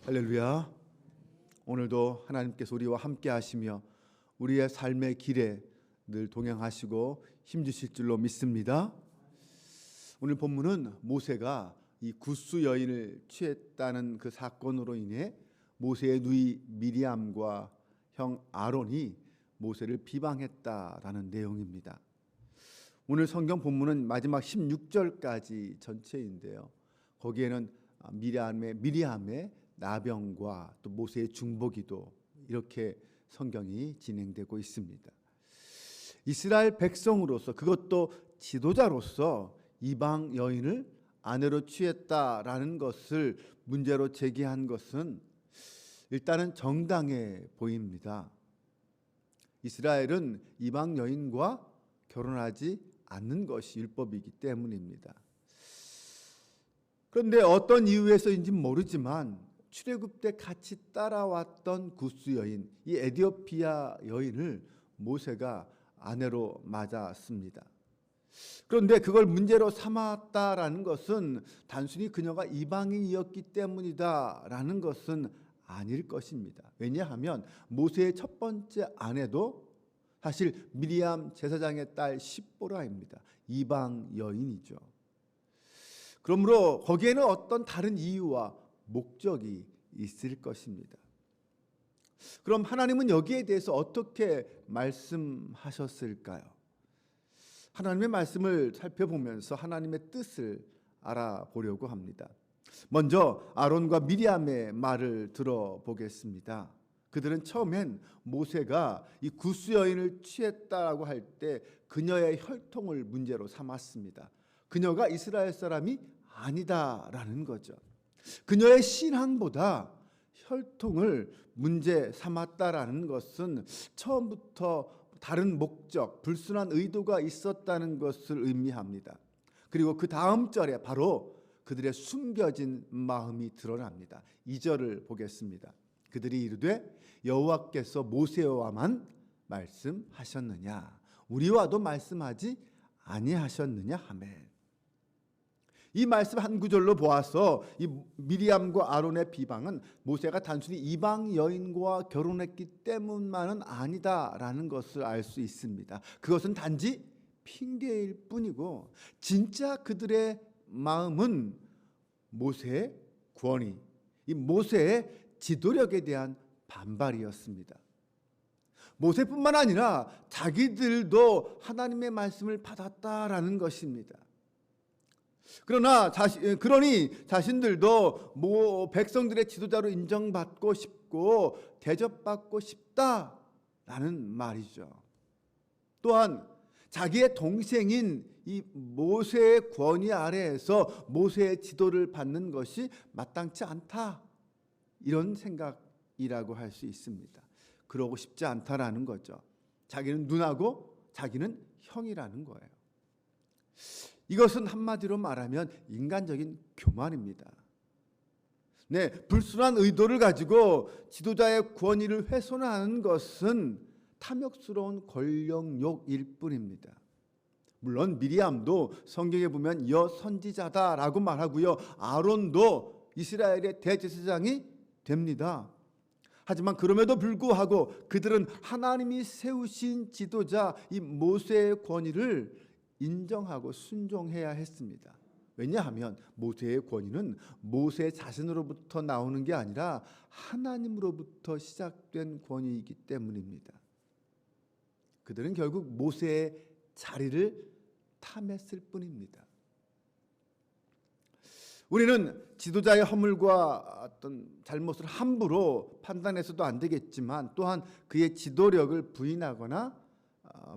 할렐루야. 오늘도 하나님께서 우리와 함께 하시며 우리의 삶의 길에 늘 동행하시고 힘주실 줄로 믿습니다. 오늘 본문은 모세가 이 굿수 여인을 취했다는 그 사건으로 인해 모세의 누이 미리암과 형 아론이 모세를 비방했다라는 내용입니다. 오늘 성경 본문은 마지막 16절까지 전체인데요. 거기에는 미리암의 나병과 또 모세의 중보기도 이렇게 성경이 진행되고 있습니다. 이스라엘 백성으로서, 그것도 지도자로서 이방 여인을 아내로 취했다라는 것을 문제로 제기한 것은 일단은 정당해 보입니다. 이스라엘은 이방 여인과 결혼하지 않는 것이 율법이기 때문입니다. 그런데 어떤 이유에서인지 모르지만 출애굽 때 같이 따라왔던 굿수 여인, 이 에디오피아 여인을 모세가 아내로 맞았습니다. 그런데 그걸 문제로 삼았다라는 것은 단순히 그녀가 이방인이었기 때문이다라는 것은 아닐 것입니다. 왜냐하면 모세의 첫 번째 아내도 사실 미리암 제사장의 딸 십보라입니다. 이방 여인이죠. 그러므로 거기에는 어떤 다른 이유와 목적이 있을 것입니다. 그럼 하나님은 여기에 대해서 어떻게 말씀하셨을까요? 하나님의 말씀을 살펴보면서 하나님의 뜻을 알아보려고 합니다. 먼저 아론과 미리암의 말을 들어보겠습니다. 그들은 처음엔 모세가 이 굿수 여인을 취했다라고 할 때 그녀의 혈통을 문제로 삼았습니다. 그녀가 이스라엘 사람이 아니다라는 거죠. 그녀의 신앙보다 혈통을 문제 삼았다라는 것은 처음부터 다른 목적, 불순한 의도가 있었다는 것을 의미합니다. 그리고 그 다음 절에 바로 그들의 숨겨진 마음이 드러납니다. 2절을 보겠습니다. 그들이 이르되 여호와께서 모세와만 말씀하셨느냐, 우리와도 말씀하지 아니하셨느냐 하매. 이 말씀 한 구절로 보아서 이 미리암과 아론의 비방은 모세가 단순히 이방 여인과 결혼했기 때문만은 아니다라는 것을 알 수 있습니다. 그것은 단지 핑계일 뿐이고 진짜 그들의 마음은 모세의 권위, 이 모세의 지도력에 대한 반발이었습니다. 모세뿐만 아니라 자기들도 하나님의 말씀을 받았다라는 것입니다. 그러니 자신들도 백성들의 지도자로 인정받고 싶고 대접받고 싶다라는 말이죠. 또한 자기의 동생인 이 모세의 권위 아래에서 모세의 지도를 받는 것이 마땅치 않다, 이런 생각이라고 할 수 있습니다. 그러고 싶지 않다라는 거죠. 자기는 누나고 자기는 형이라는 거예요. 이것은 한마디로 말하면 인간적인 교만입니다. 네, 불순한 의도를 가지고 지도자의 권위를 훼손하는 것은 탐욕스러운 권력욕일 뿐입니다. 물론 미리암도 성경에 보면 여선지자다라고 말하고요, 아론도 이스라엘의 대제사장이 됩니다. 하지만 그럼에도 불구하고 그들은 하나님이 세우신 지도자 이 모세의 권위를 인정하고 순종해야 했습니다. 왜냐하면 모세의 권위는 모세 자신으로부터 나오는 게 아니라 하나님으로부터 시작된 권위이기 때문입니다. 그들은 결국 모세의 자리를 탐했을 뿐입니다. 우리는 지도자의 허물과 어떤 잘못을 함부로 판단해서도 안 되겠지만 또한 그의 지도력을 부인하거나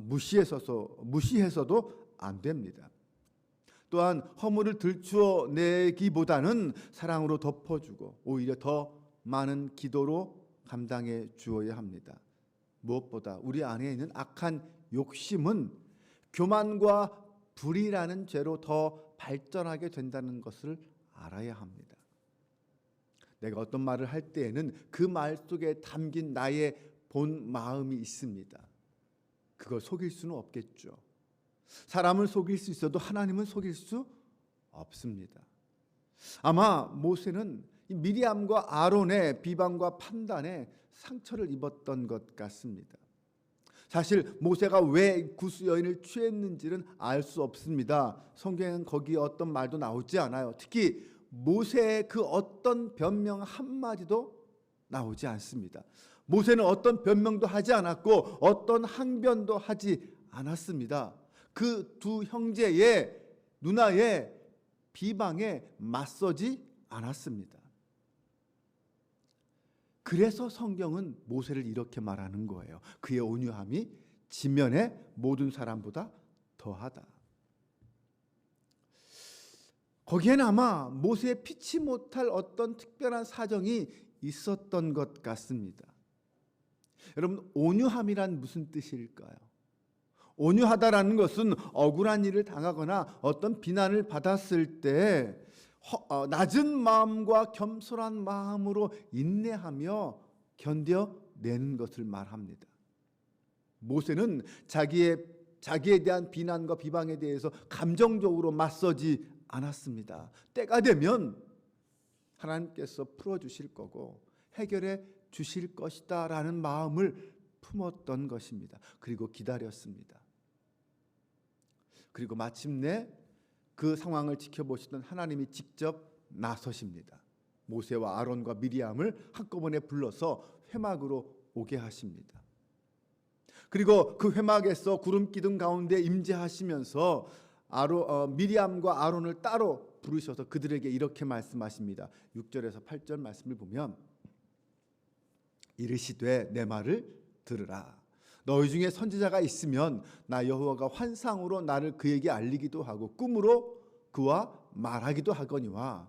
무시해서도 안 됩니다. 또한 허물을 들추어내기보다는 사랑으로 덮어주고 오히려 더 많은 기도로 감당해 주어야 합니다. 무엇보다 우리 안에 있는 악한 욕심은 교만과 불의라는 죄로 더 발전하게 된다는 것을 알아야 합니다. 내가 어떤 말을 할 때에는 그 말 속에 담긴 나의 본 마음이 있습니다. 그걸 속일 수는 없겠죠. 사람을 속일 수 있어도 하나님은 속일 수 없습니다. 아마 모세는 이 미리암과 아론의 비방과 판단에 상처를 입었던 것 같습니다. 사실 모세가 왜 구스 여인을 취했는지는 알 수 없습니다. 성경에는 거기에 어떤 말도 나오지 않아요. 특히 모세의 그 어떤 변명 한마디도 나오지 않습니다. 모세는 어떤 변명도 하지 않았고 어떤 항변도 하지 않았습니다. 그 두 형제의 누나의 비방에 맞서지 않았습니다. 그래서 성경은 모세를 이렇게 말하는 거예요. 그의 온유함이 지면의 모든 사람보다 더하다. 거기에는 아마 모세의 피치 못할 어떤 특별한 사정이 있었던 것 같습니다. 여러분, 온유함이란 무슨 뜻일까요? 온유하다라는 것은 억울한 일을 당하거나 어떤 비난을 받았을 때 낮은 마음과 겸손한 마음으로 인내하며 견뎌내는 것을 말합니다. 모세는 자기에 대한 비난과 비방에 대해서 감정적으로 맞서지 않았습니다. 때가 되면 하나님께서 풀어주실 거고 해결해 주실 것이다 라는 마음을 품었던 것입니다. 그리고 기다렸습니다. 그리고 마침내 그 상황을 지켜보시던 하나님이 직접 나서십니다. 모세와 아론과 미리암을 한꺼번에 불러서 회막으로 오게 하십니다. 그리고 그 회막에서 구름 기둥 가운데 임재하시면서 미리암과 아론을 따로 부르셔서 그들에게 이렇게 말씀하십니다. 6절에서 8절 말씀을 보면 이르시되 내 말을 들으라. 너희 중에 선지자가 있으면 나 여호와가 환상으로 나를 그에게 알리기도 하고 꿈으로 그와 말하기도 하거니와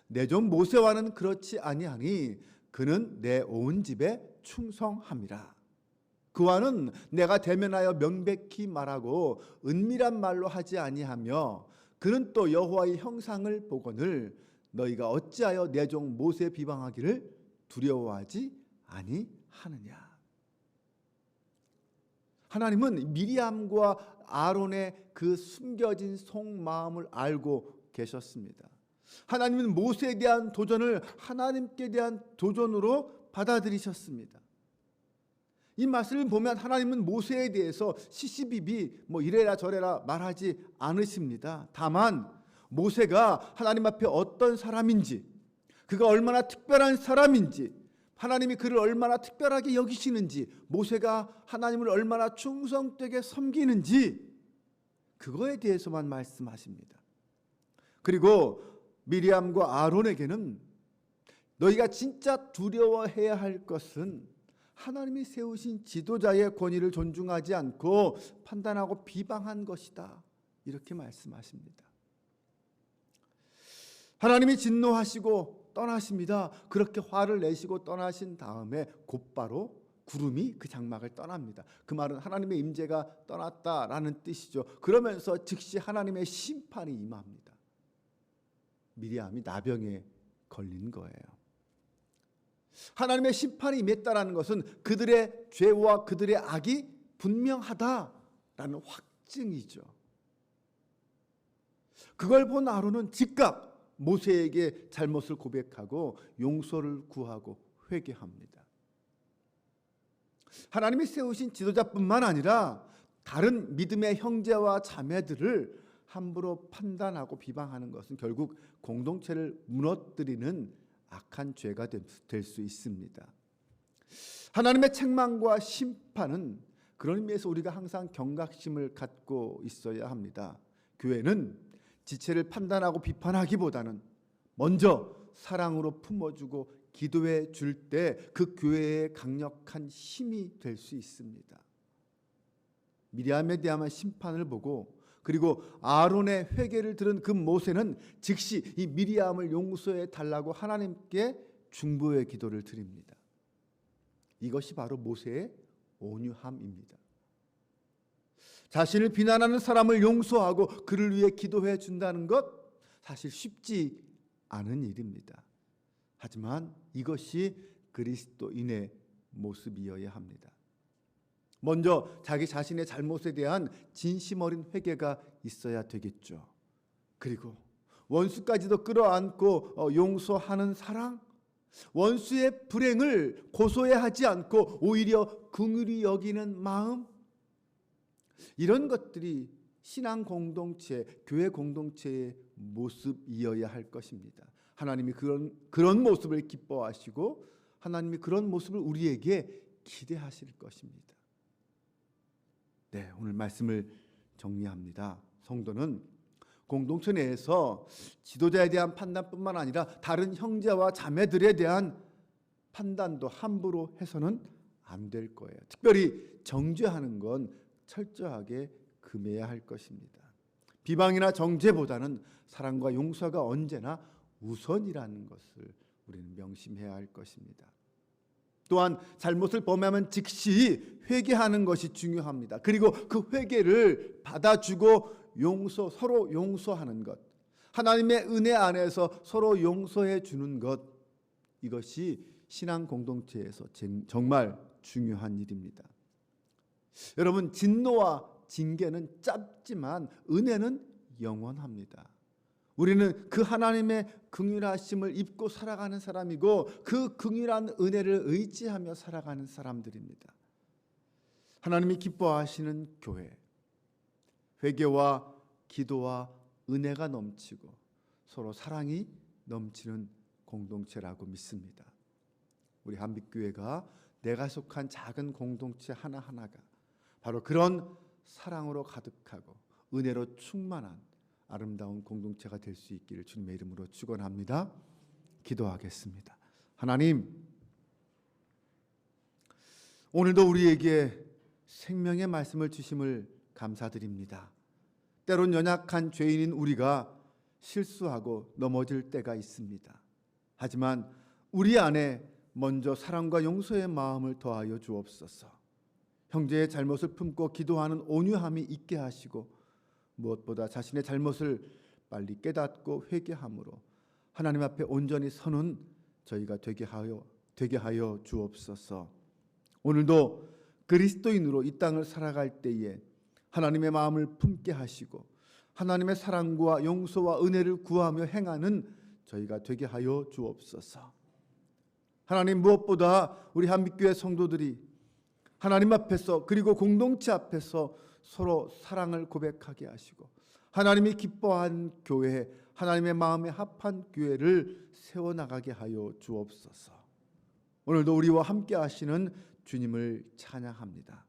내 종 모세와는 그렇지 아니하니 그는 내 온 집에 충성함이라. 그와는 내가 대면하여 명백히 말하고 은밀한 말로 하지 아니하며 그는 또 여호와의 형상을 보거늘 너희가 어찌하여 내 종 모세 비방하기를 두려워하지 아니하느냐. 하나님은 미리암과 아론의 그 숨겨진 속마음을 알고 계셨습니다. 하나님은 모세에 대한 도전을 하나님께 대한 도전으로 받아들이셨습니다. 이 말씀을 보면 하나님은 모세에 대해서 시시비비 이래라 저래라 말하지 않으십니다. 다만 모세가 하나님 앞에 어떤 사람인지, 그가 얼마나 특별한 사람인지, 하나님이 그를 얼마나 특별하게 여기시는지, 모세가 하나님을 얼마나 충성되게 섬기는지 그거에 대해서만 말씀하십니다. 그리고 미리암과 아론에게는 너희가 진짜 두려워해야 할 것은 하나님이 세우신 지도자의 권위를 존중하지 않고 판단하고 비방한 것이다. 이렇게 말씀하십니다. 하나님이 진노하시고 떠나십니다. 그렇게 화를 내시고 떠나신 다음에 곧바로 구름이 그 장막을 떠납니다. 그 말은 하나님의 임재가 떠났다라는 뜻이죠. 그러면서 즉시 하나님의 심판이 임합니다. 미리암이 나병에 걸린 거예요. 하나님의 심판이 임했다라는 것은 그들의 죄와 그들의 악이 분명하다라는 확증이죠. 그걸 본 아론은 즉각 모세에게 잘못을 고백하고 용서를 구하고 회개합니다. 하나님이 세우신 지도자뿐만 아니라 다른 믿음의 형제와 자매들을 함부로 판단하고 비방하는 것은 결국 공동체를 무너뜨리는 악한 죄가 될 수 있습니다. 하나님의 책망과 심판은 그런 의미에서 우리가 항상 경각심을 갖고 있어야 합니다. 교회는 지체를 판단하고 비판하기보다는 먼저 사랑으로 품어주고 기도해 줄 때 그 교회의 강력한 힘이 될 수 있습니다. 미리암에 대한 심판을 보고 그리고 아론의 회개를 들은 그 모세는 즉시 이 미리암을 용서해 달라고 하나님께 중보의 기도를 드립니다. 이것이 바로 모세의 온유함입니다. 자신을 비난하는 사람을 용서하고 그를 위해 기도해 준다는 것 사실 쉽지 않은 일입니다. 하지만 이것이 그리스도인의 모습이어야 합니다. 먼저 자기 자신의 잘못에 대한 진심 어린 회개가 있어야 되겠죠. 그리고 원수까지도 끌어안고 용서하는 사랑, 원수의 불행을 고소해하지 않고 오히려 긍휼히 여기는 마음, 이런 것들이 신앙 공동체, 교회 공동체의 모습이어야 할 것입니다. 하나님이 그런 모습을 기뻐하시고 하나님이 그런 모습을 우리에게 기대하실 것입니다. 네, 오늘 말씀을 정리합니다. 성도는 공동체 내에서 지도자에 대한 판단뿐만 아니라 다른 형제와 자매들에 대한 판단도 함부로 해서는 안 될 거예요. 특별히 정죄하는 건 철저하게 금해야 할 것입니다. 비방이나 정죄보다는 사랑과 용서가 언제나 우선이라는 것을 우리는 명심해야 할 것입니다. 또한 잘못을 범하면 즉시 회개하는 것이 중요합니다. 그리고 그 회개를 받아주고 서로 용서하는 것, 하나님의 은혜 안에서 서로 용서해 주는 것, 이것이 신앙 공동체에서 정말 중요한 일입니다. 여러분, 진노와 징계는 짧지만 은혜는 영원합니다. 우리는 그 하나님의 긍휼하심을 입고 살아가는 사람이고 그 긍휼한 은혜를 의지하며 살아가는 사람들입니다. 하나님이 기뻐하시는 교회, 회개와 기도와 은혜가 넘치고 서로 사랑이 넘치는 공동체라고 믿습니다. 우리 한빛교회가 내가 속한 작은 공동체 하나하나가 바로 그런 사랑으로 가득하고 은혜로 충만한 아름다운 공동체가 될 수 있기를 주님의 이름으로 축원합니다. 기도하겠습니다. 하나님, 오늘도 우리에게 생명의 말씀을 주심을 감사드립니다. 때론 연약한 죄인인 우리가 실수하고 넘어질 때가 있습니다. 하지만 우리 안에 먼저 사랑과 용서의 마음을 더하여 주옵소서. 형제의 잘못을 품고 기도하는 온유함이 있게 하시고 무엇보다 자신의 잘못을 빨리 깨닫고 회개함으로 하나님 앞에 온전히 서는 저희가 되게 하여 주옵소서. 오늘도 그리스도인으로 이 땅을 살아갈 때에 하나님의 마음을 품게 하시고 하나님의 사랑과 용서와 은혜를 구하며 행하는 저희가 되게 하여 주옵소서. 하나님, 무엇보다 우리 한빛교회 성도들이 하나님 앞에서 그리고 공동체 앞에서 서로 사랑을 고백하게 하시고 하나님이 기뻐한 교회, 하나님의 마음에 합한 교회를 세워나가게 하여 주옵소서. 오늘도 우리와 함께 하시는 주님을 찬양합니다.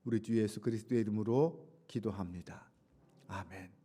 우리 주 예수 그리스도의 이름으로 기도합니다. 아멘.